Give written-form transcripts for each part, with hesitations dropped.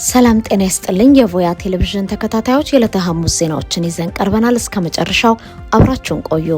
ሰላም ጤና ይስጥልኝ የቮያ ቴሌቪዥን ተከታታዮች የዕለተ ሐሙስ ዜናዎችን ይዘን ቀርበናል። እስከ መጨረሻው አብራችሁን ቆዩ።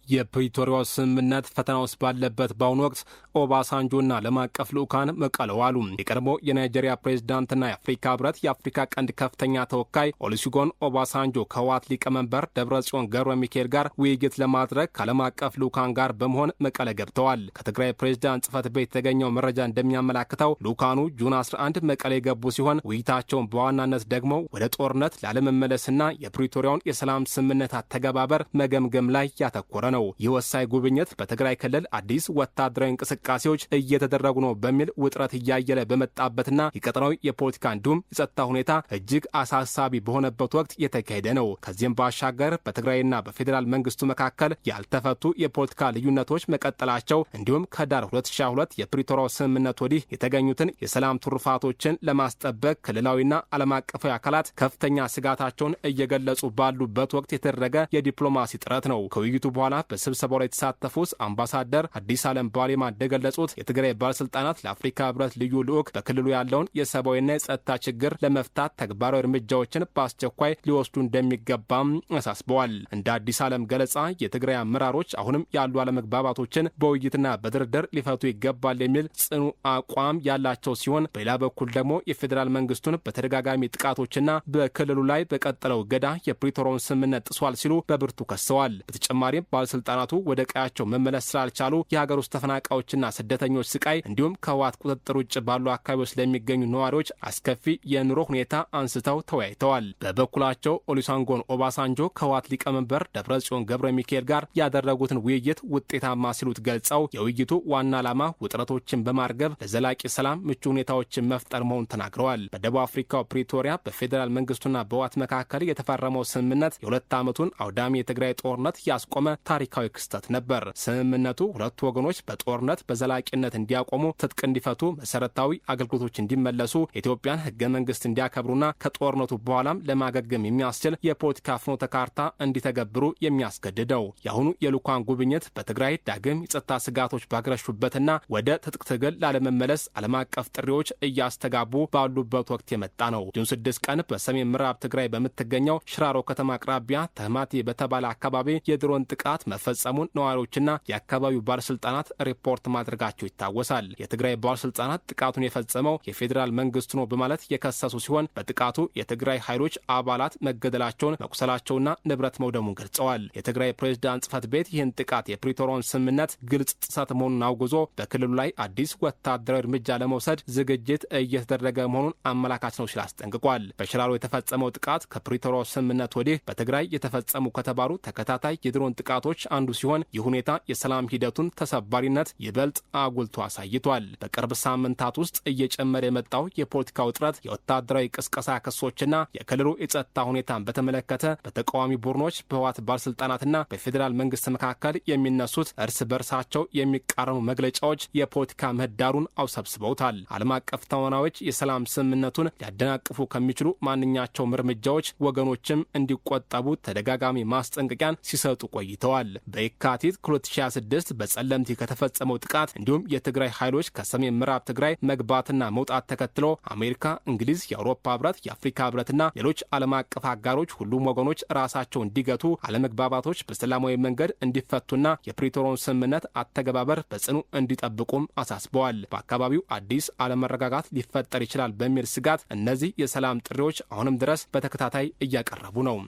የፕሪቶሪያው ስምምነት ፈተና ውስጥ ባለበት በአሁኑ ወቅት ኦባሳንጆና ዓለም አቀፍ ልዑካን መቀለ ዋሉ። የቀድሞ የናይጄሪያ ፕሬዝዳንትና የአፍሪካ ህብረት የአፍሪካ ቀንድ ከፍተኛ ተወካይ ኦሉሴጉን ኦባሳንጆ ከህወሓት ሊቀመንበር ደብረጽዮን ገብረ ሚካኤል ጋር ውይይት ለማድረግ ከዓለም አቀፍ ልዑካን ጋር በመሆን መቀለ ገብተዋል። ከትግራይ ፕሬዝዳንት ጽህፈት ቤት የተገኘው መረጃ እንደሚያመላክተው ልዑካኑ ጁን 11 መቀለ የገቡ ሲሆን ውይይታቸውን በዋናነት ደግሞ ወደ ጦርነት ላለመመለስና የፕሪቶሪያውን የሰላም ስምምነት አተገባበር መገምገም ላይ ያተኮረ ነው። ይህ ወሳኝ ጉብኝት በትግራይ ክልል አዲስ ወታደራዊ እንቅስቃሴዎች እየተደረጉ ነው በሚል ውጥረት እያየለ በመጣበትና የቀጠናዊ የፖለቲካ እንዲሁም የጸጥታ ሁኔታ እጅግ አሳሳቢ በሆነበት ወቅት የተካሄደ ነው። ከዚህም ባሻገር በትግራይና በፌዴራል መንግስቱ መካከል ያልተፈቱ የፖለቲካ ልዩነቶች መቀጠላቸው እንዲሁም ከዳር 2002 የፕሪቶሪያው ስምምነት ወዲህ የተገኙትን የሰላም ትሩፋቶችን ለማስጠበቅ ክልላዊና ዓለም አቀፋዊ አካላት ከፍተኛ ስጋታቸውን እየገለጹ ባሉበት ወቅት የተደረገ የዲፕሎማሲ ጥረት ነው። ከውይይቱ በኋላ በስብሰባው ላይ የተሳተፉት አምባሳደር አዲስ ዓለም ባሌማ እንደገለጹት የትግራይ ባለስልጣናት ለአፍሪካ ህብረት ልዩ ልዑክ በክልሉ ያለውን የሰብአዊና የጸጥታ ችግር ለመፍታት ተግባራዊ እርምጃዎችን በአስቸኳይ ሊወስዱ እንደሚገባም አሳስበዋል። እንደ አዲስ ዓለም ገለጻ የትግራይ አመራሮች አሁንም ያሉ አለመግባባቶችን በውይይትና በድርድር ሊፈቱ ይገባል የሚል ጽኑ አቋም ያላቸው ሲሆን፣ በሌላ በኩል ደግሞ የፌዴራል መንግስቱን በተደጋጋሚ ጥቃቶችና በክልሉ ላይ በቀጠለው እገዳ የፕሪቶሪያውን ስምምነት ጥሷል ሲሉ በብርቱ ከሰዋል። በተጨማሪም ባለስልጣናቱ ወደ ቀያቸው መመለስ ስላልቻሉ የሀገር ውስጥ ተፈናቃዮችና ስደተኞች ስቃይ እንዲሁም ከህወሓት ቁጥጥር ውጭ ባሉ አካባቢዎች ለሚገኙ ነዋሪዎች አስከፊ የኑሮ ሁኔታ አንስተው ተወያይተዋል። በበኩላቸው ኦሉሴጉን ኦባሳንጆ ከህወሓት ሊቀመንበር ደብረጽዮን ገብረ ሚካኤል ጋር ያደረጉትን ውይይት ውጤታማ ሲሉት ገልጸው የውይይቱ ዋና ዓላማ ውጥረቶችን በማርገብ ለዘላቂ ሰላም ምቹ ሁኔታዎችን መፍጠር መሆኑን ተናግረዋል። በደቡብ አፍሪካው ፕሪቶሪያ በፌዴራል መንግስቱና በህወሓት መካከል የተፈረመው ስምምነት የሁለት ዓመቱን አውዳሚ የትግራይ ጦርነት ያስቆመ ታሪካዊ ክስተት ነበር። ስምምነቱ ሁለቱ ወገኖች በጦርነት በዘላቂነት እንዲያቆሙ፣ ትጥቅ እንዲፈቱ፣ መሰረታዊ አገልግሎቶች እንዲመለሱ፣ የኢትዮጵያን ህገ መንግስት እንዲያከብሩና ከጦርነቱ በኋላም ለማገገም የሚያስችል የፖለቲካ ፍኖተ ካርታ እንዲተገብሩ የሚያስገድደው። የአሁኑ የልዑካን ጉብኝት በትግራይ ዳግም የጸጥታ ስጋቶች ባገረሹበትና ወደ ትጥቅ ትግል ላለመመለስ ዓለም አቀፍ ጥሪዎች እያስተጋቡ ባሉበት ወቅት የመጣ ነው። ጁን 6 ቀን በሰሜን ምዕራብ ትግራይ በምትገኘው ሽራሮ ከተማ አቅራቢያ ተህማቴ በተባለ አካባቢ የድሮን ጥቃት መፈጸሙን ነዋሪዎችና የአካባቢው ባለስልጣናት ሪፖርት ማድረጋቸው ይታወሳል። የትግራይ ባለስልጣናት ጥቃቱን የፈጸመው የፌዴራል መንግስቱ ነው በማለት የከሰሱ ሲሆን በጥቃቱ የትግራይ ኃይሎች አባላት መገደላቸውን፣ መቁሰላቸውና ንብረት መውደሙን ገልጸዋል። የትግራይ ፕሬዝዳንት ጽህፈት ቤት ይህን ጥቃት የፕሪቶሪያውን ስምምነት ግልጽ ጥሰት መሆኑን አውግዞ በክልሉ ላይ አዲስ ወታደራዊ እርምጃ ለመውሰድ ዝግጅት እየተደረገ መሆኑን አመላካች ነው ሲል አስጠንቅቋል። በሽራሮ የተፈጸመው ጥቃት ከፕሪቶሪያው ስምምነት ወዲህ በትግራይ የተፈጸሙ ከተባሉ ተከታታይ የድሮን ጥቃቶች አንዱ ሲሆን ይህ ሁኔታ የሰላም ሂደቱን ተሰባሪነት ይበልጥ አጉልቶ አሳይቷል። በቅርብ ሳምንታት ውስጥ እየጨመረ የመጣው የፖለቲካ ውጥረት፣ የወታደራዊ ቅስቀሳ ክሶችና የክልሉ የጸጥታ ሁኔታን በተመለከተ በተቃዋሚ ቡድኖች በህወሓት ባለስልጣናትና በፌዴራል መንግስት መካከል የሚነሱት እርስ በርሳቸው የሚቃረኑ መግለጫዎች የፖለቲካ ምህዳሩን አውሰብስበውታል። ዓለም አቀፍ ተዋናዮች የሰላም ስምምነቱን ሊያደናቅፉ ከሚችሉ ማንኛቸውም እርምጃዎች ወገኖችም እንዲቆጠቡ ተደጋጋሚ ማስጠንቀቂያን ሲሰጡ ቆይተዋል። በየካቲት 2026 በጸለምቲ ከተፈጸመው ጥቃት እንዲሁም የትግራይ ኃይሎች ከሰሜን ምዕራብ ትግራይ መግባትና መውጣት ተከትሎ አሜሪካ፣ እንግሊዝ፣ የአውሮፓ ህብረት፣ የአፍሪካ ህብረትና ሌሎች ዓለም አቀፍ አጋሮች ሁሉም ወገኖች ራሳቸው እንዲገቱ፣ አለመግባባቶች በሰላማዊ መንገድ እንዲፈቱና የፕሪቶሪያውን ስምምነት አተገባበር በጽኑ እንዲጠብቁም አሳስበዋል። በአካባቢው አዲስ አለመረጋጋት ሊፈጠር ይችላል በሚል ስጋት እነዚህ የሰላም ጥሪዎች አሁንም ድረስ በተከታታይ እያቀረቡ ነው።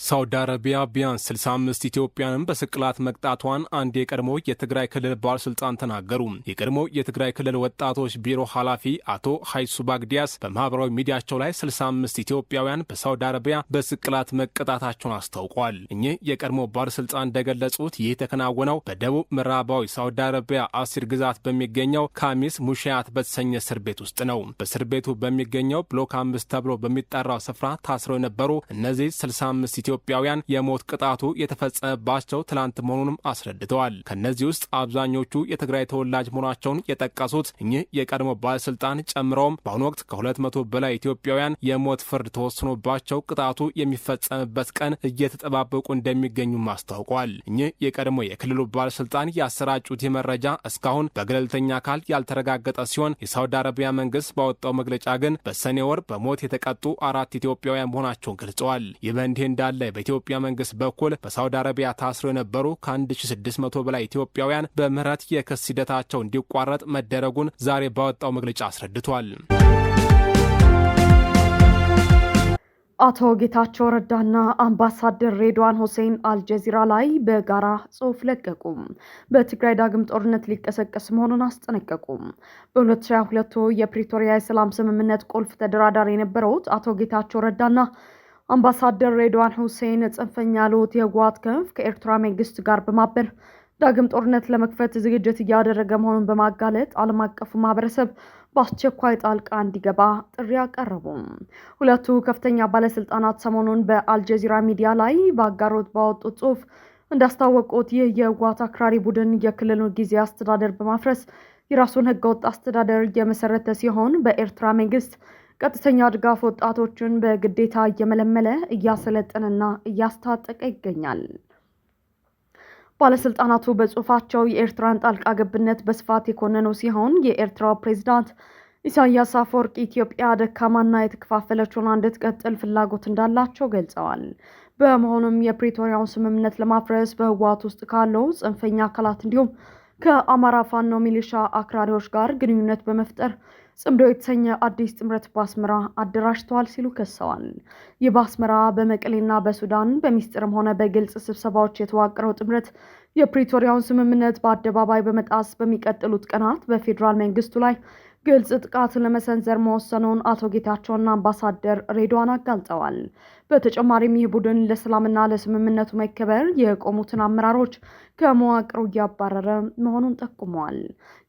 ሳውዲ አረቢያ ቢያንስ 65 ኢትዮጵያንን በስቅላት መቅጣቷን አንድ የቀድሞ የትግራይ ክልል ባለስልጣን ተናገሩ። የቀድሞ የትግራይ ክልል ወጣቶች ቢሮ ኃላፊ አቶ ሀይሱ ባግዲያስ በማህበራዊ ሚዲያቸው ላይ 65 ኢትዮጵያውያን በሳውዲ አረቢያ በስቅላት መቀጣታቸውን አስታውቋል። እኚህ የቀድሞ ባለስልጣን እንደገለጹት ይህ የተከናወነው በደቡብ ምዕራባዊ ሳውዲ አረቢያ አሲር ግዛት በሚገኘው ካሚስ ሙሻያት በተሰኘ እስር ቤት ውስጥ ነው። በእስር ቤቱ በሚገኘው ብሎክ 5 ተብሎ በሚጠራው ስፍራ ታስረው የነበሩ እነዚህ 65 ኢትዮጵያውያን የሞት ቅጣቱ የተፈጸመባቸው ትላንት መሆኑንም አስረድተዋል። ከነዚህ ውስጥ አብዛኞቹ የትግራይ ተወላጅ መሆናቸውን የጠቀሱት እኚህ የቀድሞ ባለስልጣን ጨምረውም በአሁኑ ወቅት ከ200 በላይ ኢትዮጵያውያን የሞት ፍርድ ተወስኖባቸው ቅጣቱ የሚፈጸምበት ቀን እየተጠባበቁ እንደሚገኙም አስታውቀዋል። እኚህ የቀድሞ የክልሉ ባለስልጣን ያሰራጩት መረጃ እስካሁን በገለልተኛ አካል ያልተረጋገጠ ሲሆን የሳውዲ አረቢያ መንግስት ባወጣው መግለጫ ግን በሰኔ ወር በሞት የተቀጡ 4 ኢትዮጵያውያን መሆናቸውን ገልጸዋል። ይህ በእንዲህ እንዳለ በኢትዮጵያ መንግስት በኩል በሳውዲ አረቢያ ታስረው የነበሩ ከ1600 በላይ ኢትዮጵያውያን በምህረት የክስ ሂደታቸው እንዲቋረጥ መደረጉን ዛሬ ባወጣው መግለጫ አስረድቷል። አቶ ጌታቸው ረዳና አምባሳደር ሬድዋን ሁሴን አልጀዚራ ላይ በጋራ ጽሑፍ ለቀቁ። በትግራይ ዳግም ጦርነት ሊቀሰቀስ መሆኑን አስጠነቀቁ። በ2022 የፕሪቶሪያ የሰላም ስምምነት ቁልፍ ተደራዳሪ የነበሩት አቶ ጌታቸው ረዳና አምባሳደር ሬድዋን ሁሴን ጽንፈኛ ያሉት የህወሓት ክንፍ ከኤርትራ መንግስት ጋር በማበር ዳግም ጦርነት ለመክፈት ዝግጅት እያደረገ መሆኑን በማጋለጥ ዓለም አቀፉ ማህበረሰብ በአስቸኳይ ጣልቃ እንዲገባ ጥሪ አቀረቡ። ሁለቱ ከፍተኛ ባለስልጣናት ሰሞኑን በአልጀዚራ ሚዲያ ላይ ባጋሩት ባወጡት ጽሑፍ እንዳስታወቁት ይህ የህወሓት አክራሪ ቡድን የክልሉን ጊዜያዊ አስተዳደር በማፍረስ የራሱን ህገወጥ አስተዳደር እየመሰረተ ሲሆን በኤርትራ መንግስት ቀጥተኛ ድጋፍ ወጣቶችን በግዴታ እየመለመለ እያሰለጠነና እያስታጠቀ ይገኛል። ባለስልጣናቱ በጽሑፋቸው የኤርትራን ጣልቃ ገብነት በስፋት የኮነኑ ሲሆን የኤርትራው ፕሬዝዳንት ኢሳያስ አፈወርቂ ኢትዮጵያ ደካማና የተከፋፈለች ሆና እንድትቀጥል ፍላጎት እንዳላቸው ገልጸዋል። በመሆኑም የፕሪቶሪያውን ስምምነት ለማፍረስ በህወሓት ውስጥ ካለው ጽንፈኛ አካላት እንዲሁም ከአማራ ፋኖ ሚሊሻ አክራሪዎች ጋር ግንኙነት በመፍጠር ጽምዶ የተሰኘ አዲስ ጥምረት በአስመራ አደራጅተዋል ሲሉ ከሰዋል። ይህ በአስመራ በመቀሌና በሱዳን በሚስጥርም ሆነ በግልጽ ስብሰባዎች የተዋቀረው ጥምረት የፕሪቶሪያውን ስምምነት በአደባባይ በመጣስ በሚቀጥሉት ቀናት በፌዴራል መንግስቱ ላይ ግልጽ ጥቃት ለመሰንዘር መወሰኑን አቶ ጌታቸውና አምባሳደር ሬድዋን አጋልጠዋል። በተጨማሪም ይህ ቡድን ለሰላምና ለስምምነቱ መከበር የቆሙትን አመራሮች ከመዋቅሩ እያባረረ መሆኑን ጠቁመዋል።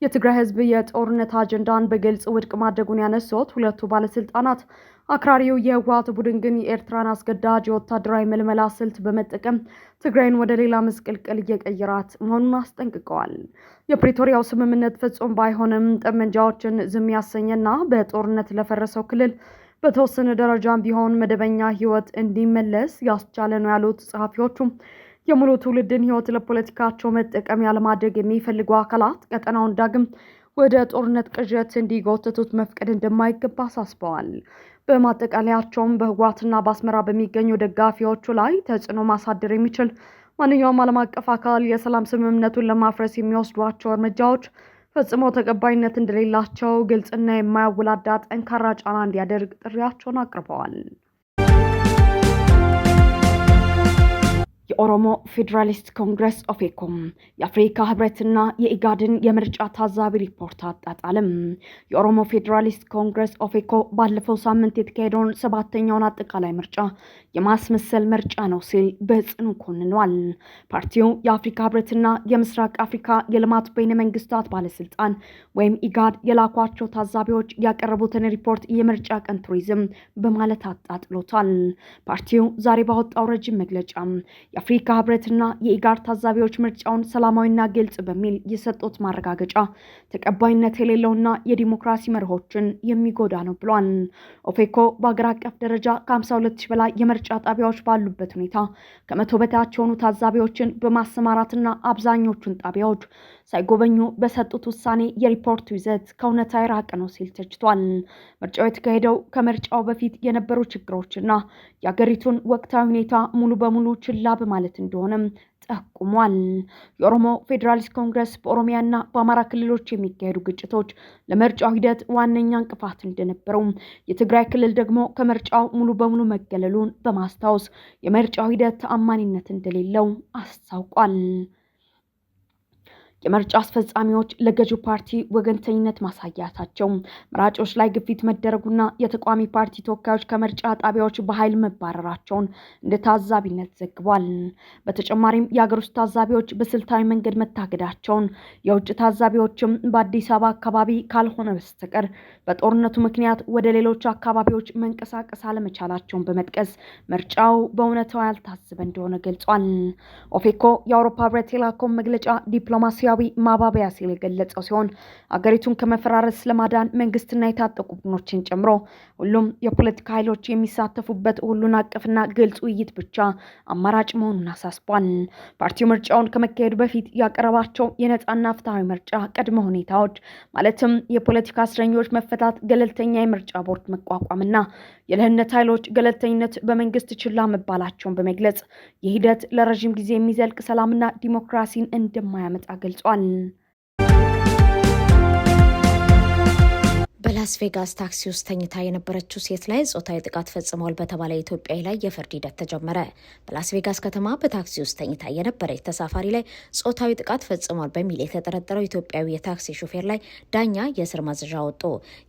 የትግራይ ህዝብ የጦርነት አጀንዳን በግልጽ ውድቅ ማድረጉን ያነሱት ሁለቱ ባለስልጣናት አክራሪው የህወሓት ቡድን ግን የኤርትራን አስገዳጅ የወታደራዊ መልመላ ስልት በመጠቀም ትግራይን ወደ ሌላ መስቀልቅል እየቀየራት መሆኑን አስጠንቅቀዋል። የፕሪቶሪያው ስምምነት ፍጹም ባይሆንም ጠመንጃዎችን ዝም ያሰኘና በጦርነት ለፈረሰው ክልል በተወሰነ ደረጃም ቢሆን መደበኛ ህይወት እንዲመለስ ያስቻለ ነው ያሉት ጸሐፊዎቹም የሙሉ ትውልድን ህይወት ለፖለቲካቸው መጠቀሚያ ለማድረግ የሚፈልጉ አካላት ቀጠናውን ዳግም ወደ ጦርነት ቅዠት እንዲጎትቱት መፍቀድ እንደማይገባ አሳስበዋል። በማጠቃለያቸውም በህወሓትና በአስመራ በሚገኙ ደጋፊዎቹ ላይ ተጽዕኖ ማሳደር የሚችል ማንኛውም ዓለም አቀፍ አካል የሰላም ስምምነቱን ለማፍረስ የሚወስዷቸው እርምጃዎች ፈጽሞ ተቀባይነት እንደሌላቸው ግልጽና የማያወላዳ ጠንካራ ጫና እንዲያደርግ ጥሪያቸውን አቅርበዋል። የኦሮሞ ፌዴራሊስት ኮንግረስ ኦፌኮም የአፍሪካ ህብረትና የኢጋድን የምርጫ ታዛቢ ሪፖርት አጣጣለም። የኦሮሞ ፌዴራሊስት ኮንግረስ ኦፌኮ ባለፈው ሳምንት የተካሄደውን 7ኛውን አጠቃላይ ምርጫ የማስመሰል ምርጫ ነው ሲል በጽኑ ኮንኗል። ፓርቲው የአፍሪካ ህብረትና የምስራቅ አፍሪካ የልማት በይነ መንግስታት ባለስልጣን ወይም ኢጋድ የላኳቸው ታዛቢዎች ያቀረቡትን ሪፖርት የምርጫ ቀን ቱሪዝም በማለት አጣጥሎታል። ፓርቲው ዛሬ ባወጣው ረጅም መግለጫ የአፍሪካ ህብረትና የኢጋድ ታዛቢዎች ምርጫውን ሰላማዊና ግልጽ በሚል የሰጡት ማረጋገጫ ተቀባይነት የሌለውና የዲሞክራሲ መርሆችን የሚጎዳ ነው ብሏል። ኦፌኮ በአገር አቀፍ ደረጃ ከ52,000 በላይ የምርጫ ጣቢያዎች ባሉበት ሁኔታ ከ100 በታች የሆኑ ታዛቢዎችን በማሰማራትና አብዛኞቹን ጣቢያዎች ሳይጎበኙ በሰጡት ውሳኔ የሪፖርቱ ይዘት ከእውነታ የራቀ ነው ሲል ተችቷል። ምርጫው የተካሄደው ከምርጫው በፊት የነበሩ ችግሮችና የአገሪቱን ወቅታዊ ሁኔታ ሙሉ በሙሉ ችላ በማለት እንደሆነም ጠቁሟል። የኦሮሞ ፌዴራሊስት ኮንግረስ በኦሮሚያና በአማራ ክልሎች የሚካሄዱ ግጭቶች ለምርጫው ሂደት ዋነኛ እንቅፋት እንደነበሩ፣ የትግራይ ክልል ደግሞ ከምርጫው ሙሉ በሙሉ መገለሉን በማስታወስ የምርጫው ሂደት ተአማኒነት እንደሌለው አስታውቋል። የምርጫ አስፈጻሚዎች ለገዢው ፓርቲ ወገንተኝነት ማሳያታቸው፣ መራጮች ላይ ግፊት መደረጉና የተቋሚ ፓርቲ ተወካዮች ከምርጫ ጣቢያዎች በኃይል መባረራቸውን እንደ ታዛቢነት ዘግቧል። በተጨማሪም የሀገር ውስጥ ታዛቢዎች በስልታዊ መንገድ መታገዳቸውን፣ የውጭ ታዛቢዎችም በአዲስ አበባ አካባቢ ካልሆነ በስተቀር በጦርነቱ ምክንያት ወደ ሌሎች አካባቢዎች መንቀሳቀስ አለመቻላቸውን በመጥቀስ ምርጫው በእውነታው ያልታሰበ እንደሆነ ገልጿል። ኦፌኮ የአውሮፓ ህብረት የላከውን መግለጫ ዲፕሎማሲያዊ ማባበያ ሲል የገለጸው ሲሆን አገሪቱን ከመፈራረስ ለማዳን መንግስትና የታጠቁ ቡድኖችን ጨምሮ ሁሉም የፖለቲካ ኃይሎች የሚሳተፉበት ሁሉን አቀፍና ግልጽ ውይይት ብቻ አማራጭ መሆኑን አሳስቧል። ፓርቲው ምርጫውን ከመካሄዱ በፊት ያቀረባቸው የነጻና ፍትሃዊ ምርጫ ቅድመ ሁኔታዎች ማለትም የፖለቲካ እስረኞች መፈታት፣ ገለልተኛ የምርጫ ቦርድ መቋቋምና የደህንነት ኃይሎች ገለልተኝነት በመንግስት ችላ መባላቸውን በመግለጽ የሂደት ለረጅም ጊዜ የሚዘልቅ ሰላምና ዲሞክራሲን እንደማያመጣ ገልጿል። በላስ ቬጋስ ታክሲ ውስጥ ተኝታ የነበረችው ሴት ላይ ጾታዊ ጥቃት ፈጽመዋል በተባለ ኢትዮጵያዊ ላይ የፍርድ ሂደት ተጀመረ። በላስ ቬጋስ ከተማ በታክሲ ውስጥ ተኝታ የነበረች ተሳፋሪ ላይ ጾታዊ ጥቃት ፈጽመዋል በሚል የተጠረጠረው ኢትዮጵያዊ የታክሲ ሾፌር ላይ ዳኛ የእስር ማዘዣ ወጡ።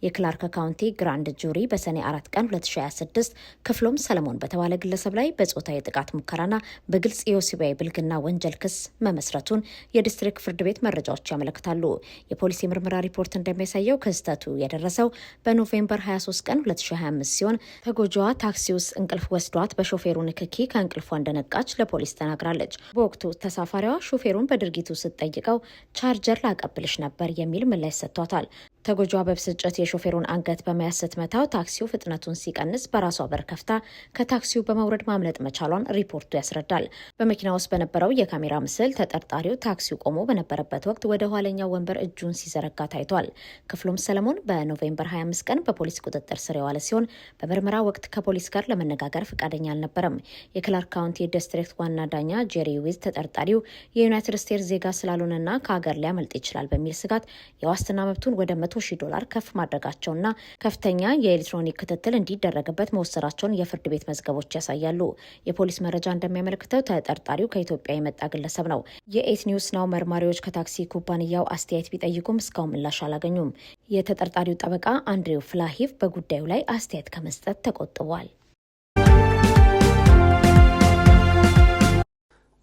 የክላርክ ካውንቲ ግራንድ ጁሪ በሰኔ 4 ቀን 2026 ክፍሎም ሰለሞን በተባለ ግለሰብ ላይ በጾታዊ ጥቃት ሙከራና በግልጽ የወሲባዊ ብልግና ወንጀል ክስ መመስረቱን የዲስትሪክት ፍርድ ቤት መረጃዎች ያመለክታሉ። የፖሊስ የምርመራ ሪፖርት እንደሚያሳየው ክስተቱ የደረሰው በኖቬምበር 23 ቀን 2025 ሲሆን ተጎጂዋ ታክሲ ውስጥ እንቅልፍ ወስዷት በሾፌሩ ንክኪ ከእንቅልፏ እንደነቃች ለፖሊስ ተናግራለች። በወቅቱ ተሳፋሪዋ ሾፌሩን በድርጊቱ ስትጠይቀው ቻርጀር ላቀብልሽ ነበር የሚል ምላሽ ሰጥቷታል። ተጎጂዋ በብስጭት የሾፌሩን አንገት በመያዝ ስትመታው ታክሲው ፍጥነቱን ሲቀንስ በራሷ በር ከፍታ ከታክሲው በመውረድ ማምለጥ መቻሏን ሪፖርቱ ያስረዳል። በመኪና ውስጥ በነበረው የካሜራ ምስል ተጠርጣሪው ታክሲው ቆሞ በነበረበት ወቅት ወደ ኋለኛው ወንበር እጁን ሲዘረጋ ታይቷል። ክፍሎም ሰለሞን በኖቬምበር 25 ቀን በፖሊስ ቁጥጥር ስር የዋለ ሲሆን በምርመራ ወቅት ከፖሊስ ጋር ለመነጋገር ፈቃደኛ አልነበረም። የክላርክ ካውንቲ ዲስትሪክት ዋና ዳኛ ጄሪ ዊዝ ተጠርጣሪው የዩናይትድ ስቴትስ ዜጋ ስላልሆነና ከሀገር ሊያመልጥ ይችላል በሚል ስጋት የዋስትና መብቱን ወደ $100,000 ከፍ ማድረጋቸውና ከፍተኛ የኤሌክትሮኒክ ክትትል እንዲደረግበት መወሰናቸውን የፍርድ ቤት መዝገቦች ያሳያሉ። የፖሊስ መረጃ እንደሚያመለክተው ተጠርጣሪው ከኢትዮጵያ የመጣ ግለሰብ ነው። የኤት ኒውስ ናው መርማሪዎች ከታክሲ ኩባንያው አስተያየት ቢጠይቁም እስካሁን ምላሽ አላገኙም። የተጠርጣሪው ጠበቃ አንድሬው ፍላሂቭ በጉዳዩ ላይ አስተያየት ከመስጠት ተቆጥቧል።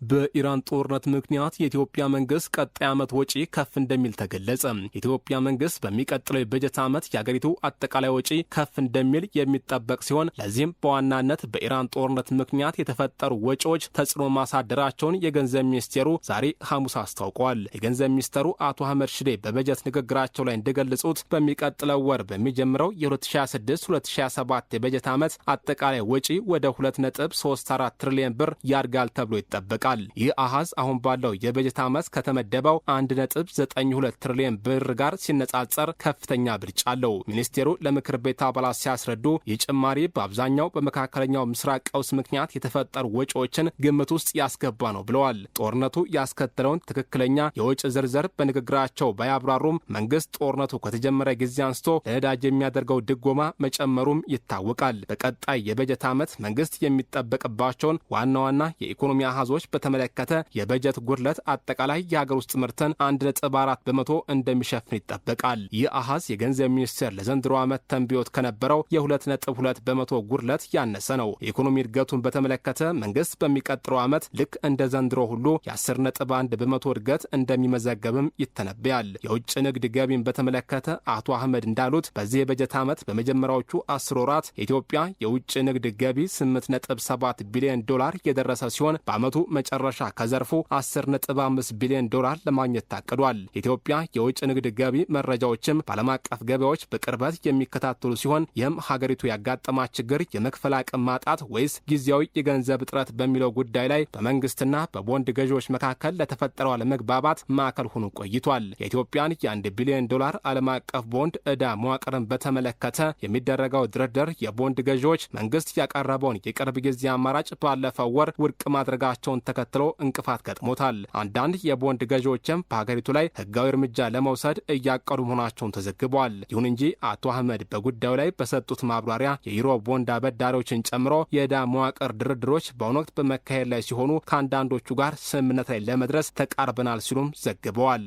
በኢራን ጦርነት ምክንያት የኢትዮጵያ መንግስት ቀጣይ ዓመት ወጪ ከፍ እንደሚል ተገለጸ። የኢትዮጵያ መንግስት በሚቀጥለው የበጀት ዓመት የአገሪቱ አጠቃላይ ወጪ ከፍ እንደሚል የሚጠበቅ ሲሆን ለዚህም በዋናነት በኢራን ጦርነት ምክንያት የተፈጠሩ ወጪዎች ተጽዕኖ ማሳደራቸውን የገንዘብ ሚኒስቴሩ ዛሬ ሐሙስ አስታውቀዋል። የገንዘብ ሚኒስትሩ አቶ አህመድ ሽዴ በበጀት ንግግራቸው ላይ እንደገለጹት በሚቀጥለው ወር በሚጀምረው የ2026-2027 የበጀት ዓመት አጠቃላይ ወጪ ወደ 2.34 ትሪሊዮን ብር ያድጋል ተብሎ ይጠበቃል። ይህ አሃዝ አሁን ባለው የበጀት ዓመት ከተመደበው 1.92 ትሪሊዮን ብር ጋር ሲነጻጸር ከፍተኛ ብልጫ አለው። ሚኒስቴሩ ለምክር ቤት አባላት ሲያስረዱ ይህ ጭማሪ በአብዛኛው በመካከለኛው ምስራቅ ቀውስ ምክንያት የተፈጠሩ ወጪዎችን ግምት ውስጥ ያስገባ ነው ብለዋል። ጦርነቱ ያስከተለውን ትክክለኛ የወጪ ዝርዝር በንግግራቸው ባያብራሩም መንግስት ጦርነቱ ከተጀመረ ጊዜ አንስቶ ለነዳጅ የሚያደርገው ድጎማ መጨመሩም ይታወቃል። በቀጣይ የበጀት ዓመት መንግስት የሚጠበቅባቸውን ዋና ዋና የኢኮኖሚ አሃዞች በተመለከተ የበጀት ጉድለት አጠቃላይ የሀገር ውስጥ ምርትን 1.4 በመቶ እንደሚሸፍን ይጠበቃል። ይህ አሃዝ የገንዘብ ሚኒስቴር ለዘንድሮ ዓመት ተንብዮት ከነበረው የ2.2 በመቶ ጉድለት ያነሰ ነው። የኢኮኖሚ እድገቱን በተመለከተ መንግስት በሚቀጥለው ዓመት ልክ እንደ ዘንድሮ ሁሉ የ10.1 በመቶ እድገት እንደሚመዘገብም ይተነበያል። የውጭ ንግድ ገቢን በተመለከተ አቶ አህመድ እንዳሉት በዚህ የበጀት ዓመት በመጀመሪያዎቹ 10 ወራት የኢትዮጵያ የውጭ ንግድ ገቢ $8.7 ቢሊዮን የደረሰ ሲሆን በዓመቱ መጨረሻ ከዘርፉ $10.5 ቢሊዮን ለማግኘት ታቅዷል። የኢትዮጵያ የውጭ ንግድ ገቢ መረጃዎችም በዓለም አቀፍ ገበያዎች በቅርበት የሚከታተሉ ሲሆን ይህም ሀገሪቱ ያጋጠማት ችግር የመክፈል አቅም ማጣት ወይስ ጊዜያዊ የገንዘብ እጥረት በሚለው ጉዳይ ላይ በመንግስትና በቦንድ ገዢዎች መካከል ለተፈጠረው አለመግባባት ማዕከል ሆኖ ቆይቷል። የኢትዮጵያን የ$1 ቢሊዮን ዓለም አቀፍ ቦንድ ዕዳ መዋቅርን በተመለከተ የሚደረገው ድርድር የቦንድ ገዢዎች መንግስት ያቀረበውን የቅርብ ጊዜ አማራጭ ባለፈው ወር ውድቅ ማድረጋቸውን ተከትሎ ተከትሎ እንቅፋት ገጥሞታል። አንዳንድ የቦንድ ገዢዎችም በሀገሪቱ ላይ ህጋዊ እርምጃ ለመውሰድ እያቀዱ መሆናቸውን ተዘግቧል። ይሁን እንጂ አቶ አህመድ በጉዳዩ ላይ በሰጡት ማብራሪያ የዩሮ ቦንድ አበዳሪዎችን ጨምሮ የዕዳ መዋቅር ድርድሮች በአሁኑ ወቅት በመካሄድ ላይ ሲሆኑ ከአንዳንዶቹ ጋር ስምምነት ላይ ለመድረስ ተቃርበናል ሲሉም ዘግበዋል።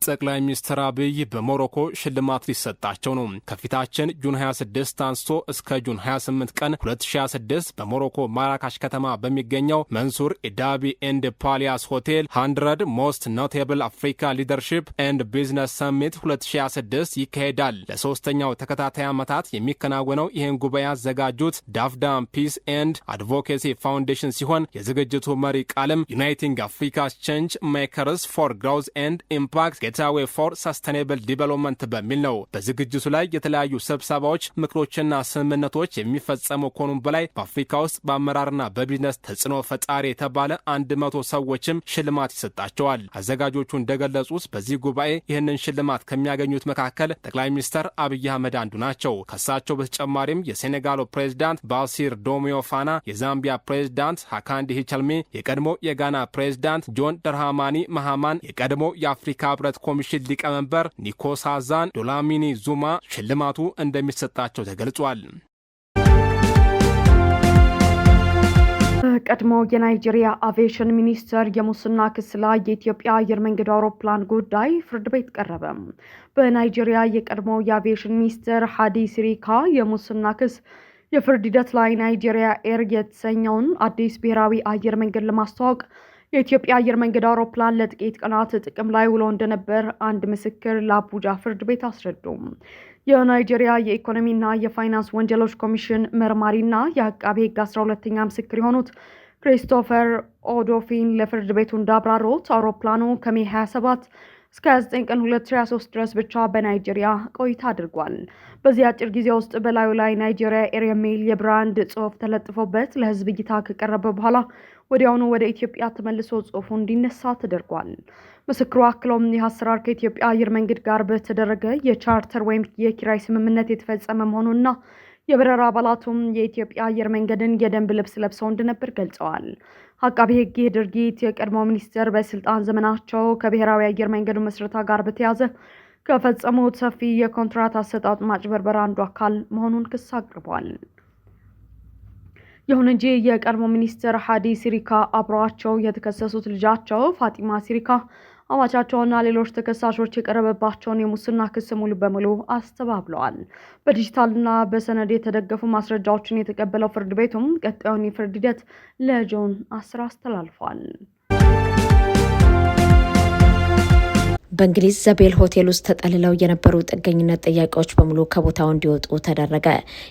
ጠቅላይ ሚኒስትር አብይ በሞሮኮ ሽልማት ሊሰጣቸው ነው። ከፊታችን ጁን 26 አንስቶ እስከ ጁን 28 ቀን 2026 በሞሮኮ ማራካሽ ከተማ በሚገኘው መንሱር ኢዳቢ ኤንድ ፓሊያስ ሆቴል 100 ሞስት ኖቴብል አፍሪካ ሊደርሺፕ ኤንድ ቢዝነስ ሰሚት 2026 ይካሄዳል። ለሶስተኛው ተከታታይ ዓመታት የሚከናወነው ይህን ጉባኤ ያዘጋጁት ዳፍዳም ፒስ ኤንድ አድቮኬሲ ፋውንዴሽን ሲሆን የዝግጅቱ መሪ ቃልም ዩናይቲንግ አፍሪካ ቼንጅ ሜከርስ ፎር ግሮዝ ኤንድ ኢምፓክት ዌይ ፎር ሰስቴኔብል ዲቨሎፕመንት በሚል ነው። በዝግጅቱ ላይ የተለያዩ ስብሰባዎች፣ ምክሮችና ስምምነቶች የሚፈጸሙ ከሆኑም በላይ በአፍሪካ ውስጥ በአመራርና በቢዝነስ ተጽዕኖ ፈጣሪ የተባለ 100 ሰዎችም ሽልማት ይሰጣቸዋል። አዘጋጆቹ እንደገለጹት በዚህ ጉባኤ ይህንን ሽልማት ከሚያገኙት መካከል ጠቅላይ ሚኒስትር አብይ አህመድ አንዱ ናቸው። ከሳቸው በተጨማሪም የሴኔጋሉ ፕሬዝዳንት ባሲር ዶሚዮ ፋና፣ የዛምቢያ ፕሬዝዳንት ሃካንዲ ሂቸልሚ፣ የቀድሞ የጋና ፕሬዝዳንት ጆን ደርሃማኒ መሃማን፣ የቀድሞ የአፍሪካ ህብረት ኮሚሽን ሊቀመንበር ኒኮሳዛን ዶላሚኒ ዙማ ሽልማቱ እንደሚሰጣቸው ተገልጿል። ቀድሞ የናይጄሪያ አቪዬሽን ሚኒስተር የሙስና ክስ ላይ የኢትዮጵያ አየር መንገድ አውሮፕላን ጉዳይ ፍርድ ቤት ቀረበ። በናይጄሪያ የቀድሞ የአቪዬሽን ሚኒስተር ሃዲ ሲሪካ የሙስና ክስ የፍርድ ሂደት ላይ ናይጄሪያ ኤር የተሰኘውን አዲስ ብሔራዊ አየር መንገድ ለማስተዋወቅ የኢትዮጵያ አየር መንገድ አውሮፕላን ለጥቂት ቀናት ጥቅም ላይ ውሎ እንደነበር አንድ ምስክር ለአቡጃ ፍርድ ቤት አስረዱም። የናይጄሪያ የኢኮኖሚና የፋይናንስ ወንጀሎች ኮሚሽን መርማሪና የአቃቤ ሕግ 12ኛ ምስክር የሆኑት ክሪስቶፈር ኦዶፊን ለፍርድ ቤቱ እንዳብራሩት አውሮፕላኑ ከሜ 27 እስከ 29 ቀን 2023 ድረስ ብቻ በናይጄሪያ ቆይታ አድርጓል። በዚህ አጭር ጊዜ ውስጥ በላዩ ላይ ናይጄሪያ ኤር የሚል የብራንድ ጽሑፍ ተለጥፎበት ለሕዝብ እይታ ከቀረበ በኋላ ወዲያውኑ ወደ ኢትዮጵያ ተመልሶ ጽሑፉ እንዲነሳ ተደርጓል። ምስክሩ አክሎም ይህ አሰራር ከኢትዮጵያ አየር መንገድ ጋር በተደረገ የቻርተር ወይም የኪራይ ስምምነት የተፈጸመ መሆኑንና የበረራ አባላቱም የኢትዮጵያ አየር መንገድን የደንብ ልብስ ለብሰው እንደነበር ገልጸዋል። አቃቤ ሕግ ይህ ድርጊት የቀድሞ ሚኒስትር በስልጣን ዘመናቸው ከብሔራዊ አየር መንገዱ መስረታ ጋር በተያያዘ ከፈጸሙት ሰፊ የኮንትራት አሰጣጥ ማጭበርበር አንዱ አካል መሆኑን ክስ አቅርቧል። ይሁን እንጂ የቀድሞ ሚኒስትር ሃዲ ሲሪካ አብረዋቸው የተከሰሱት ልጃቸው ፋጢማ ሲሪካ አማቻቸውና ሌሎች ተከሳሾች የቀረበባቸውን የሙስና ክስ ሙሉ በሙሉ አስተባብለዋል። በዲጂታልና በሰነድ የተደገፉ ማስረጃዎችን የተቀበለው ፍርድ ቤቱም ቀጣዩን የፍርድ ሂደት ለጁን 10 አስተላልፏል። በእንግሊዝ ዘቤል ሆቴል ውስጥ ተጠልለው የነበሩ ጥገኝነት ጥያቄዎች በሙሉ ከቦታው እንዲወጡ ተደረገ።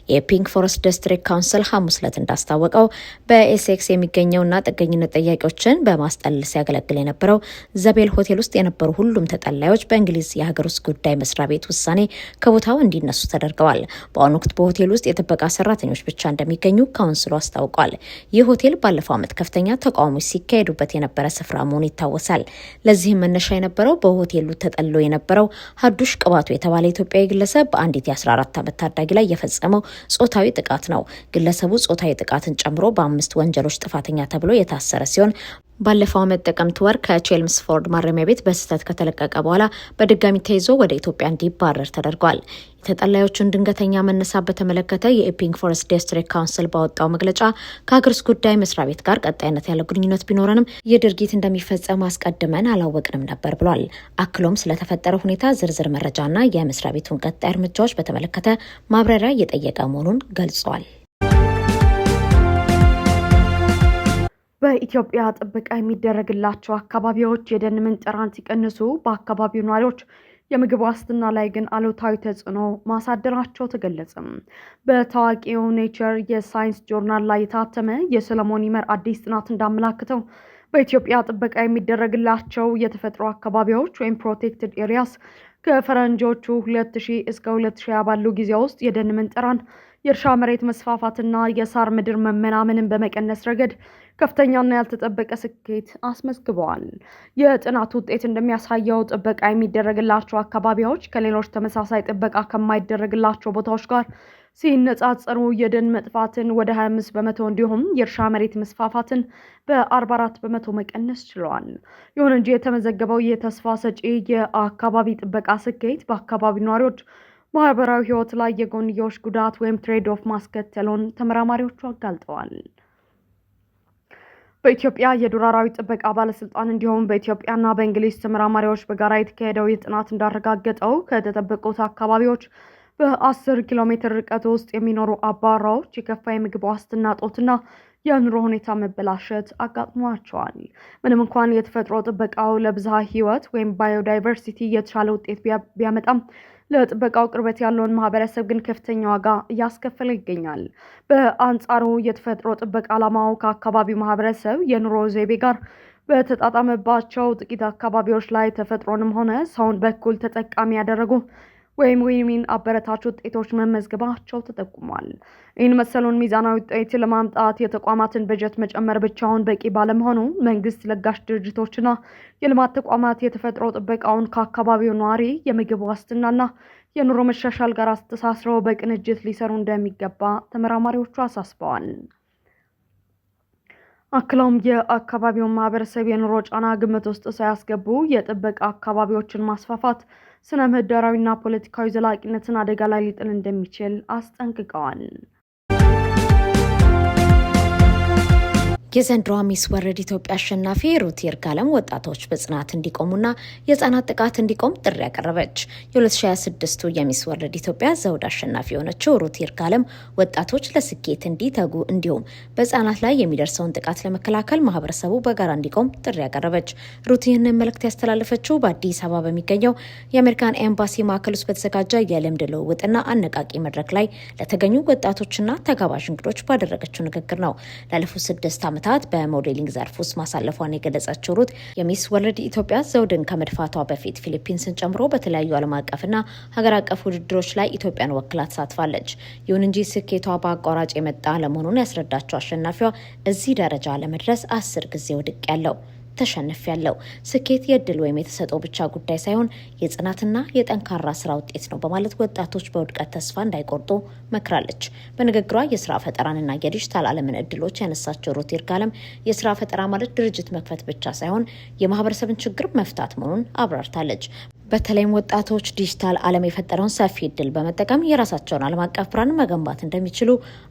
የፒንክ ፎረስት ዲስትሪክት ካውንስል ሐሙስ ዕለት እንዳስታወቀው በኤሴክስ የሚገኘውና ጥገኝነት ጥያቄዎችን በማስጠለል ሲያገለግል የነበረው ዘቤል ሆቴል ውስጥ የነበሩ ሁሉም ተጠላዮች በእንግሊዝ የሀገር ውስጥ ጉዳይ መስሪያ ቤት ውሳኔ ከቦታው እንዲነሱ ተደርገዋል። በአሁኑ ወቅት በሆቴል ውስጥ የጥበቃ ሰራተኞች ብቻ እንደሚገኙ ካውንስሉ አስታውቋል። ይህ ሆቴል ባለፈው ዓመት ከፍተኛ ተቃውሞች ሲካሄዱበት የነበረ ስፍራ መሆኑ ይታወሳል። ለዚህም መነሻ የነበረው በሆቴሉ ተጠልሎ የነበረው ሀዱሽ ቅባቱ የተባለ ኢትዮጵያዊ ግለሰብ በአንዲት የ14 ዓመት ታዳጊ ላይ የፈጸመው ጾታዊ ጥቃት ነው። ግለሰቡ ጾታዊ ጥቃትን ጨምሮ በ5 ወንጀሎች ጥፋተኛ ተብሎ የታሰረ ሲሆን ባለፈው ዓመት ጥቅምት ወር ከቼልምስፎርድ ማረሚያ ቤት በስህተት ከተለቀቀ በኋላ በድጋሚ ተይዞ ወደ ኢትዮጵያ እንዲባረር ተደርጓል። የተጠላዮቹን ድንገተኛ መነሳት በተመለከተ የፒንክ ፎረስት ዲስትሪክት ካውንስል ባወጣው መግለጫ ከሀገር ውስጥ ጉዳይ መስሪያ ቤት ጋር ቀጣይነት ያለው ግንኙነት ቢኖረንም ይህ ድርጊት እንደሚፈጸም አስቀድመን አላወቅንም ነበር ብሏል። አክሎም ስለተፈጠረው ሁኔታ ዝርዝር መረጃና የመስሪያ ቤቱን ቀጣይ እርምጃዎች በተመለከተ ማብራሪያ እየጠየቀ መሆኑን ገልጿል። በኢትዮጵያ ጥበቃ የሚደረግላቸው አካባቢዎች የደን ምንጠራን ሲቀንሱ በአካባቢው ነዋሪዎች የምግብ ዋስትና ላይ ግን አሉታዊ ተጽዕኖ ማሳደራቸው ተገለጸ። በታዋቂው ኔቸር የሳይንስ ጆርናል ላይ የታተመ የሰለሞን ይመር አዲስ ጥናት እንዳመላክተው በኢትዮጵያ ጥበቃ የሚደረግላቸው የተፈጥሮ አካባቢዎች ወይም ፕሮቴክትድ ኤሪያስ ከፈረንጆቹ 2000 እስከ 2020 ባሉ ጊዜ ውስጥ የደን ምንጠራን፣ የእርሻ መሬት መስፋፋትና የሳር ምድር መመናመንን በመቀነስ ረገድ ከፍተኛና ያልተጠበቀ ስኬት አስመዝግበዋል። የጥናቱ ውጤት እንደሚያሳየው ጥበቃ የሚደረግላቸው አካባቢዎች ከሌሎች ተመሳሳይ ጥበቃ ከማይደረግላቸው ቦታዎች ጋር ሲነጻጸሩ የደን መጥፋትን ወደ 25 በመቶ እንዲሁም የእርሻ መሬት መስፋፋትን በ44 በመቶ መቀነስ ችለዋል። ይሁን እንጂ የተመዘገበው የተስፋ ሰጪ የአካባቢ ጥበቃ ስኬት በአካባቢ ነዋሪዎች ማህበራዊ ህይወት ላይ የጎንዮሽ ጉዳት ወይም ትሬድ ኦፍ ማስከተሉን ተመራማሪዎቹ አጋልጠዋል። በኢትዮጵያ የዱር አራዊት ጥበቃ ባለስልጣን እንዲሁም በኢትዮጵያና በእንግሊዝ ተመራማሪዎች በጋራ የተካሄደው ጥናት እንዳረጋገጠው ከተጠበቁት አካባቢዎች በ10 ኪሎ ሜትር ርቀት ውስጥ የሚኖሩ አባወራዎች የከፋ የምግብ ዋስትና እጦትና የኑሮ ሁኔታ መበላሸት አጋጥሟቸዋል። ምንም እንኳን የተፈጥሮ ጥበቃው ለብዝሃ ህይወት ወይም ባዮዳይቨርሲቲ የተሻለ ውጤት ቢያመጣም ለጥበቃው ቅርበት ያለውን ማህበረሰብ ግን ከፍተኛ ዋጋ እያስከፈለ ይገኛል። በአንጻሩ የተፈጥሮ ጥበቃ ዓላማው ከአካባቢው ማህበረሰብ የኑሮ ዘይቤ ጋር በተጣጣመባቸው ጥቂት አካባቢዎች ላይ ተፈጥሮንም ሆነ ሰውን በኩል ተጠቃሚ ያደረጉ ወይም ዊን አበረታች ውጤቶች መመዝገባቸው ተጠቁሟል። ይህን መሰሉን ሚዛናዊ ውጤት ለማምጣት የተቋማትን በጀት መጨመር ብቻውን በቂ ባለመሆኑ መንግስት፣ ለጋሽ ድርጅቶችና የልማት ተቋማት የተፈጥሮ ጥበቃውን ከአካባቢው ነዋሪ የምግብ ዋስትናና የኑሮ መሻሻል ጋር አስተሳስረው በቅንጅት ሊሰሩ እንደሚገባ ተመራማሪዎቹ አሳስበዋል። አክለውም የአካባቢውን ማህበረሰብ የኑሮ ጫና ግምት ውስጥ ሳያስገቡ የጥበቃ አካባቢዎችን ማስፋፋት ስነ ምህዳራዊና ፖለቲካዊ ዘላቂነትን አደጋ ላይ ሊጥል እንደሚችል አስጠንቅቀዋል። የዘንድሮ ሚስ ወርልድ ኢትዮጵያ አሸናፊ ሩት ይርጋለም ወጣቶች በጽናት እንዲቆሙና የህጻናት ጥቃት እንዲቆም ጥሪ ያቀረበች። የ2026 የሚስ ወርልድ ኢትዮጵያ ዘውድ አሸናፊ የሆነችው ሩት ይርጋለም ወጣቶች ለስኬት እንዲተጉ እንዲሁም በህጻናት ላይ የሚደርሰውን ጥቃት ለመከላከል ማህበረሰቡ በጋራ እንዲቆም ጥሪ ያቀረበች። ሩት ይህንን መልእክት ያስተላለፈችው በአዲስ አበባ በሚገኘው የአሜሪካን ኤምባሲ ማዕከል ውስጥ በተዘጋጀ የልምድ ልውውጥና አነቃቂ መድረክ ላይ ለተገኙ ወጣቶችና ተጋባዥ እንግዶች ባደረገችው ንግግር ነው። ላለፉት 6 ዓመታት በሞዴሊንግ ዘርፍ ውስጥ ማሳለፏን የገለጸችው ሩት የሚስ ወርልድ ኢትዮጵያ ዘውድን ከመድፋቷ በፊት ፊሊፒንስን ጨምሮ በተለያዩ ዓለም አቀፍና ሀገር አቀፍ ውድድሮች ላይ ኢትዮጵያን ወክላ ተሳትፋለች። ይሁን እንጂ ስኬቷ በአቋራጭ የመጣ ለመሆኑን ያስረዳቸው አሸናፊዋ እዚህ ደረጃ ለመድረስ 10 ጊዜ ወድቅ ያለው ተሸንፍ ያለው ስኬት የድል ወይም የተሰጠው ብቻ ጉዳይ ሳይሆን የጽናትና የጠንካራ ስራ ውጤት ነው በማለት ወጣቶች በውድቀት ተስፋ እንዳይቆርጡ መክራለች። በንግግሯ የስራ ፈጠራንና የዲጂታል ዓለምን እድሎች ያነሳቸው ሩት ይርጋለም የስራ ፈጠራ ማለት ድርጅት መክፈት ብቻ ሳይሆን የማህበረሰብን ችግር መፍታት መሆኑን አብራርታለች። በተለይም ወጣቶች ዲጂታል ዓለም የፈጠረውን ሰፊ እድል በመጠቀም የራሳቸውን ዓለም አቀፍ ብራንድ መገንባት እንደሚችሉ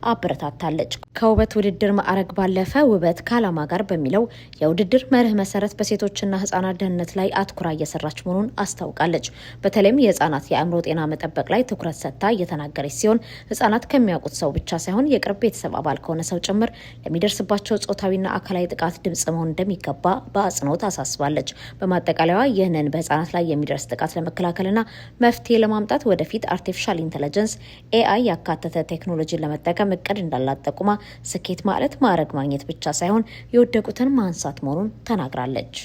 አበረታታለች። ከውበት ውድድር ማዕረግ ባለፈ ውበት ከዓላማ ጋር በሚለው የውድድር መርህ መሰረት በሴቶችና ህጻናት ደህንነት ላይ አትኩራ እየሰራች መሆኑን አስታውቃለች። በተለይም የህጻናት የአእምሮ ጤና መጠበቅ ላይ ትኩረት ሰጥታ እየተናገረች ሲሆን ህጻናት ከሚያውቁት ሰው ብቻ ሳይሆን የቅርብ ቤተሰብ አባል ከሆነ ሰው ጭምር ለሚደርስባቸው ጾታዊና አካላዊ ጥቃት ድምጽ መሆን እንደሚገባ በአጽንኦት አሳስባለች። በማጠቃለያዋ ይህንን በህጻናት ላይ የሚደርስ ጥቃት ለመከላከልና መፍትሄ ለማምጣት ወደፊት አርቲፊሻል ኢንተለጀንስ ኤአይ ያካተተ ቴክኖሎጂን ለመጠቀም እቅድ እንዳላት ጠቁማ ስኬት ማለት ማዕረግ ማግኘት ብቻ ሳይሆን የወደቁትን ማንሳት መሆኑን ተናግራለች።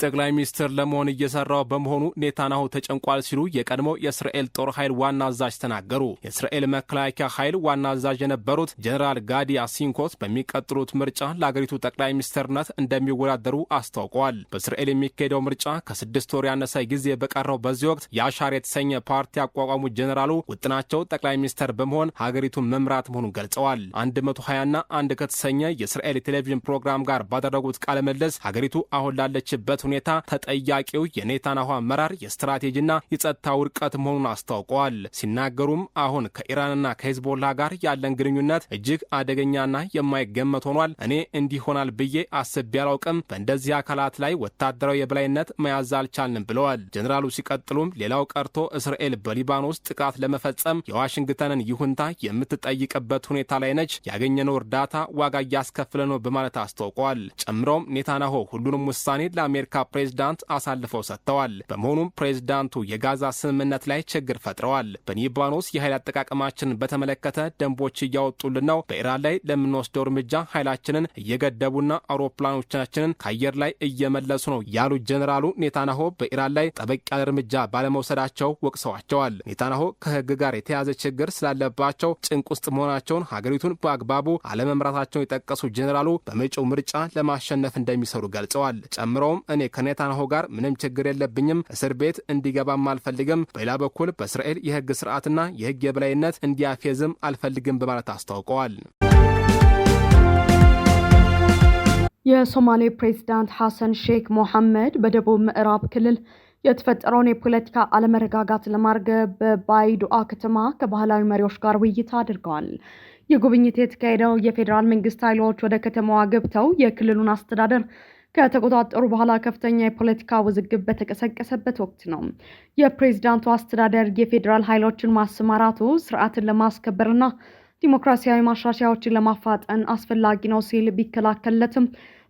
ጠቅላይ ሚኒስትር ለመሆን እየሰራው በመሆኑ ኔታንያሁ ተጨንቋል ሲሉ የቀድሞው የእስራኤል ጦር ኃይል ዋና አዛዥ ተናገሩ። የእስራኤል መከላከያ ኃይል ዋና አዛዥ የነበሩት ጀነራል ጋዲ አሲንኮት በሚቀጥሉት ምርጫ ለአገሪቱ ጠቅላይ ሚኒስትርነት እንደሚወዳደሩ አስታውቀዋል። በእስራኤል የሚካሄደው ምርጫ ከ6 ወር ያነሰ ጊዜ በቀረው በዚህ ወቅት የአሻር የተሰኘ ፓርቲ ያቋቋሙት ጀነራሉ ውጥናቸው ጠቅላይ ሚኒስትር በመሆን ሀገሪቱን መምራት መሆኑን ገልጸዋል። 120ና አንድ ከተሰኘ የእስራኤል ቴሌቪዥን ፕሮግራም ጋር ባደረጉት ቃለ ምልልስ ሀገሪቱ አሁን ላለችበት ሁኔታ ተጠያቂው የኔታንያሁ አመራር የስትራቴጂና የጸጥታ ውድቀት መሆኑን አስታውቀዋል። ሲናገሩም አሁን ከኢራንና ከሂዝቦላ ጋር ያለን ግንኙነት እጅግ አደገኛና የማይገመት ሆኗል። እኔ እንዲሆናል ብዬ አስቤ አላውቅም። በእንደዚህ አካላት ላይ ወታደራዊ የበላይነት መያዝ አልቻልንም ብለዋል። ጀኔራሉ ሲቀጥሉም ሌላው ቀርቶ እስራኤል በሊባኖስ ጥቃት ለመፈጸም የዋሽንግተንን ይሁንታ የምትጠይቅበት ሁኔታ ላይ ነች። ያገኘነው እርዳታ ዋጋ እያስከፍለ ነው በማለት አስታውቀዋል። ጨምሮም ኔታንያሁ ሁሉንም ውሳኔ ለአሜሪካ ፕሬዝዳንት አሳልፈው ሰጥተዋል። በመሆኑም ፕሬዝዳንቱ የጋዛ ስምምነት ላይ ችግር ፈጥረዋል። በሊባኖስ የኃይል አጠቃቀማችንን በተመለከተ ደንቦች እያወጡልን ነው። በኢራን ላይ ለምንወስደው እርምጃ ኃይላችንን እየገደቡና አውሮፕላኖቻችንን ከአየር ላይ እየመለሱ ነው ያሉት ጀኔራሉ ኔታንያሁ በኢራን ላይ ጠበቅ ያለ እርምጃ ባለመውሰዳቸው ወቅሰዋቸዋል። ኔታንያሁ ከህግ ጋር የተያዘ ችግር ስላለባቸው ጭንቅ ውስጥ መሆናቸውን፣ ሀገሪቱን በአግባቡ አለመምራታቸውን የጠቀሱ ጀኔራሉ በመጪው ምርጫ ለማሸነፍ እንደሚሰሩ ገልጸዋል። ጨምረውም እኔ ከኔታንያሁ ጋር ምንም ችግር የለብኝም፣ እስር ቤት እንዲገባም አልፈልግም፣ በሌላ በኩል በእስራኤል የህግ ስርዓትና የህግ የበላይነት እንዲያፌዝም አልፈልግም በማለት አስታውቀዋል። የሶማሌ ፕሬዝዳንት ሐሰን ሼክ ሞሐመድ በደቡብ ምዕራብ ክልል የተፈጠረውን የፖለቲካ አለመረጋጋት ለማርገብ በባይዶአ ከተማ ከባህላዊ መሪዎች ጋር ውይይት አድርገዋል። የጉብኝት የተካሄደው የፌዴራል መንግስት ኃይሎች ወደ ከተማዋ ገብተው የክልሉን አስተዳደር ከተቆጣጠሩ በኋላ ከፍተኛ የፖለቲካ ውዝግብ በተቀሰቀሰበት ወቅት ነው። የፕሬዝዳንቱ አስተዳደር የፌዴራል ኃይሎችን ማሰማራቱ ስርዓትን ለማስከበርና ዲሞክራሲያዊ ማሻሻያዎችን ለማፋጠን አስፈላጊ ነው ሲል ቢከላከለትም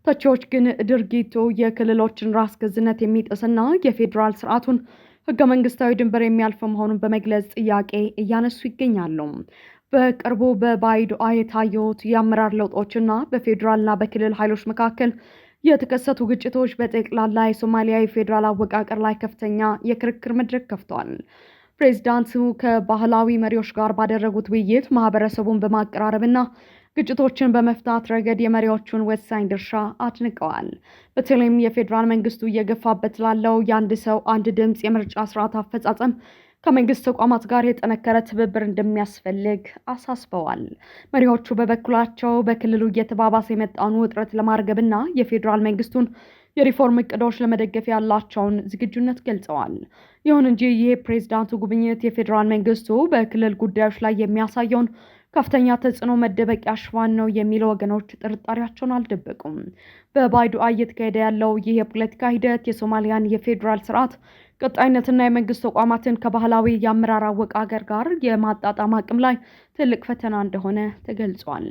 ተቺዎች ግን ድርጊቱ የክልሎችን ራስ ገዝነት የሚጥስና የፌዴራል ስርዓቱን ህገ መንግስታዊ ድንበር የሚያልፍ መሆኑን በመግለጽ ጥያቄ እያነሱ ይገኛሉ። በቅርቡ በባይዶአ የታዩት የአመራር ለውጦችና በፌዴራልና በክልል ኃይሎች መካከል የተከሰቱ ግጭቶች በጠቅላላ የሶማሊያ የፌዴራል አወቃቀር ላይ ከፍተኛ የክርክር መድረክ ከፍተዋል። ፕሬዝዳንቱ ከባህላዊ መሪዎች ጋር ባደረጉት ውይይት ማህበረሰቡን በማቀራረብና ግጭቶችን በመፍታት ረገድ የመሪዎቹን ወሳኝ ድርሻ አድንቀዋል። በተለይም የፌዴራል መንግስቱ እየገፋበት ላለው የአንድ ሰው አንድ ድምፅ የምርጫ ስርዓት አፈጻጸም ከመንግስት ተቋማት ጋር የጠነከረ ትብብር እንደሚያስፈልግ አሳስበዋል። መሪዎቹ በበኩላቸው በክልሉ እየተባባሰ የመጣውን ውጥረት ለማርገብና የፌዴራል መንግስቱን የሪፎርም እቅዶች ለመደገፍ ያላቸውን ዝግጁነት ገልጸዋል። ይሁን እንጂ ይህ ፕሬዝዳንቱ ጉብኝት የፌዴራል መንግስቱ በክልል ጉዳዮች ላይ የሚያሳየውን ከፍተኛ ተጽዕኖ መደበቂያ ሽፋን ነው የሚሉ ወገኖች ጥርጣሬያቸውን አልደበቁም። በባይዶአ እየተካሄደ ያለው ይህ የፖለቲካ ሂደት የሶማሊያን የፌዴራል ስርዓት ቀጣይነትና የመንግስት ተቋማትን ከባህላዊ የአመራር አወቃቀር ጋር የማጣጣም አቅም ላይ ትልቅ ፈተና እንደሆነ ተገልጿል።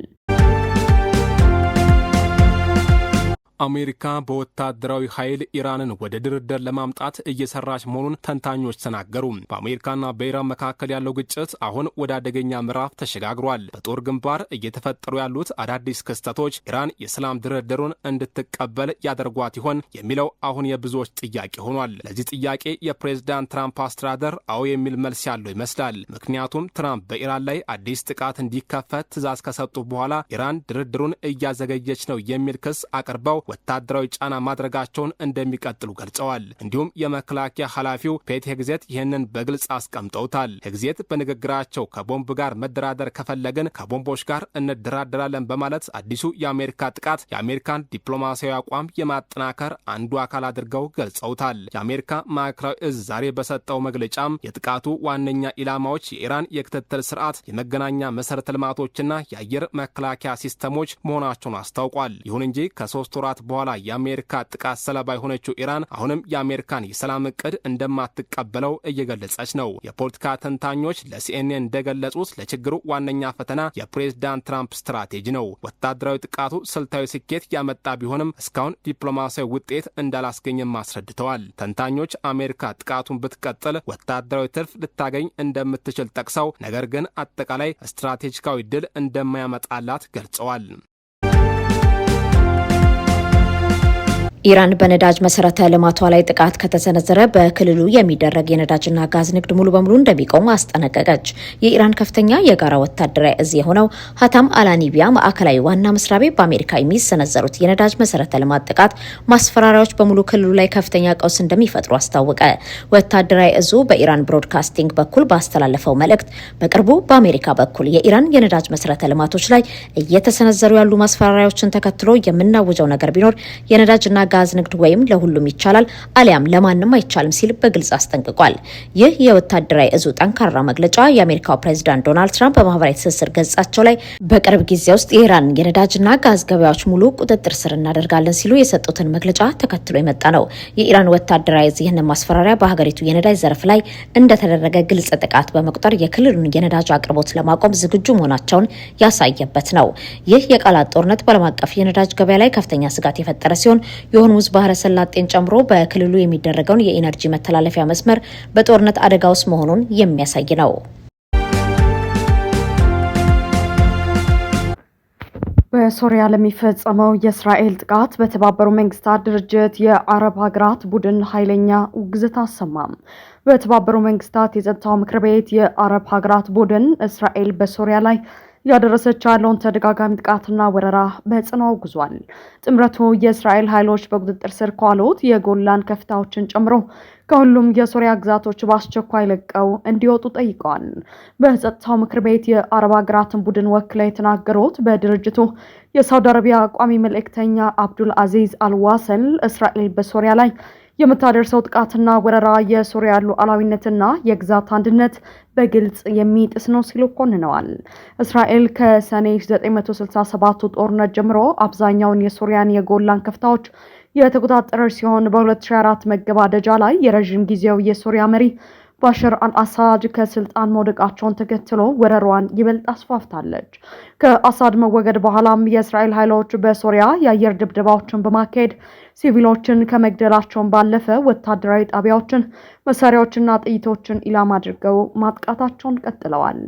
አሜሪካ በወታደራዊ ኃይል ኢራንን ወደ ድርድር ለማምጣት እየሰራች መሆኑን ተንታኞች ተናገሩ። በአሜሪካና በኢራን መካከል ያለው ግጭት አሁን ወደ አደገኛ ምዕራፍ ተሸጋግሯል። በጦር ግንባር እየተፈጠሩ ያሉት አዳዲስ ክስተቶች ኢራን የሰላም ድርድሩን እንድትቀበል ያደርጓት ይሆን የሚለው አሁን የብዙዎች ጥያቄ ሆኗል። ለዚህ ጥያቄ የፕሬዝዳንት ትራምፕ አስተዳደር አዎ የሚል መልስ ያለው ይመስላል። ምክንያቱም ትራምፕ በኢራን ላይ አዲስ ጥቃት እንዲከፈት ትዕዛዝ ከሰጡ በኋላ ኢራን ድርድሩን እያዘገየች ነው የሚል ክስ አቅርበው ወታደራዊ ጫና ማድረጋቸውን እንደሚቀጥሉ ገልጸዋል። እንዲሁም የመከላከያ ኃላፊው ፔት ሄግዜት ይህንን በግልጽ አስቀምጠውታል። ሄግዜት በንግግራቸው ከቦምብ ጋር መደራደር ከፈለግን ከቦምቦች ጋር እንደራደራለን በማለት አዲሱ የአሜሪካ ጥቃት የአሜሪካን ዲፕሎማሲያዊ አቋም የማጠናከር አንዱ አካል አድርገው ገልጸውታል። የአሜሪካ ማዕከላዊ እዝ ዛሬ በሰጠው መግለጫም የጥቃቱ ዋነኛ ኢላማዎች የኢራን የክትትል ስርዓት፣ የመገናኛ መሰረተ ልማቶችና የአየር መከላከያ ሲስተሞች መሆናቸውን አስታውቋል። ይሁን እንጂ ከ3 ወራት በኋላ የአሜሪካ ጥቃት ሰለባ የሆነችው ኢራን አሁንም የአሜሪካን የሰላም እቅድ እንደማትቀበለው እየገለጸች ነው። የፖለቲካ ተንታኞች ለሲኤንኤን እንደገለጹት ለችግሩ ዋነኛ ፈተና የፕሬዝዳንት ትራምፕ ስትራቴጂ ነው። ወታደራዊ ጥቃቱ ስልታዊ ስኬት ያመጣ ቢሆንም እስካሁን ዲፕሎማሲያዊ ውጤት እንዳላስገኘም አስረድተዋል። ተንታኞች አሜሪካ ጥቃቱን ብትቀጥል ወታደራዊ ትርፍ ልታገኝ እንደምትችል ጠቅሰው ነገር ግን አጠቃላይ ስትራቴጂካዊ ድል እንደማያመጣላት ገልጸዋል። ኢራን በነዳጅ መሰረተ ልማቷ ላይ ጥቃት ከተሰነዘረ በክልሉ የሚደረግ የነዳጅና ጋዝ ንግድ ሙሉ በሙሉ እንደሚቆም አስጠነቀቀች። የኢራን ከፍተኛ የጋራ ወታደራዊ እዝ የሆነው ሀታም አላኒቢያ ማዕከላዊ ዋና መስሪያ ቤት በአሜሪካ የሚሰነዘሩት የነዳጅ መሰረተ ልማት ጥቃት ማስፈራሪያዎች በሙሉ ክልሉ ላይ ከፍተኛ ቀውስ እንደሚፈጥሩ አስታወቀ። ወታደራዊ እዙ በኢራን ብሮድካስቲንግ በኩል ባስተላለፈው መልእክት በቅርቡ በአሜሪካ በኩል የኢራን የነዳጅ መሰረተ ልማቶች ላይ እየተሰነዘሩ ያሉ ማስፈራሪያዎችን ተከትሎ የምናውጀው ነገር ቢኖር የነዳጅና ጋዝ ንግድ ወይም ለሁሉም ይቻላል አሊያም ለማንም አይቻልም ሲል በግልጽ አስጠንቅቋል። ይህ የወታደራዊ እዙ ጠንካራ መግለጫ የአሜሪካው ፕሬዝዳንት ዶናልድ ትራምፕ በማህበራዊ ትስስር ገጻቸው ላይ በቅርብ ጊዜ ውስጥ የኢራን የነዳጅና ጋዝ ገበያዎች ሙሉ ቁጥጥር ስር እናደርጋለን ሲሉ የሰጡትን መግለጫ ተከትሎ የመጣ ነው። የኢራን ወታደራዊ እዝ ይህንን ማስፈራሪያ በሀገሪቱ የነዳጅ ዘርፍ ላይ እንደተደረገ ግልጽ ጥቃት በመቁጠር የክልሉን የነዳጅ አቅርቦት ለማቆም ዝግጁ መሆናቸውን ያሳየበት ነው። ይህ የቃላት ጦርነት በዓለም አቀፍ የነዳጅ ገበያ ላይ ከፍተኛ ስጋት የፈጠረ ሲሆን የሆርሙዝ ባህረ ሰላጤን ጨምሮ በክልሉ የሚደረገውን የኢነርጂ መተላለፊያ መስመር በጦርነት አደጋ ውስጥ መሆኑን የሚያሳይ ነው። በሶሪያ ለሚፈጸመው የእስራኤል ጥቃት በተባበሩት መንግስታት ድርጅት የአረብ ሀገራት ቡድን ኃይለኛ ውግዘት አሰማ። በተባበሩት መንግስታት የጸጥታው ምክር ቤት የአረብ ሀገራት ቡድን እስራኤል በሶሪያ ላይ ያደረሰች ያለውን ተደጋጋሚ ጥቃትና ወረራ በጽኑ አውግዟል። ጥምረቱ የእስራኤል ኃይሎች በቁጥጥር ስር ከዋሉት የጎላን ከፍታዎችን ጨምሮ ከሁሉም የሶሪያ ግዛቶች በአስቸኳይ ለቀው እንዲወጡ ጠይቀዋል። በጸጥታው ምክር ቤት የአረብ ሀገራትን ቡድን ወክለው የተናገሩት በድርጅቱ የሳውዲ አረቢያ ቋሚ መልእክተኛ አብዱል አዚዝ አልዋሰል እስራኤል በሶሪያ ላይ የምታደርሰው ጥቃትና ወረራ የሶሪያ ሉዓላዊነትና የግዛት አንድነት በግልጽ የሚጥስ ነው ሲሉ ኮንነዋል። እስራኤል ከሰኔ 967 ጦርነት ጀምሮ አብዛኛውን የሶሪያን የጎላን ከፍታዎች የተቆጣጠረች ሲሆን በ2004 መገባደጃ ላይ የረዥም ጊዜው የሶሪያ መሪ ባሻር አልአሳድ ከስልጣን መውደቃቸውን ተከትሎ ወረሯን ይበልጥ አስፋፍታለች። ከአሳድ መወገድ በኋላም የእስራኤል ኃይሎች በሶሪያ የአየር ድብደባዎችን በማካሄድ ሲቪሎችን ከመግደላቸውን ባለፈ ወታደራዊ ጣቢያዎችን፣ መሳሪያዎችና ጥይቶችን ኢላማ አድርገው ማጥቃታቸውን ቀጥለዋል።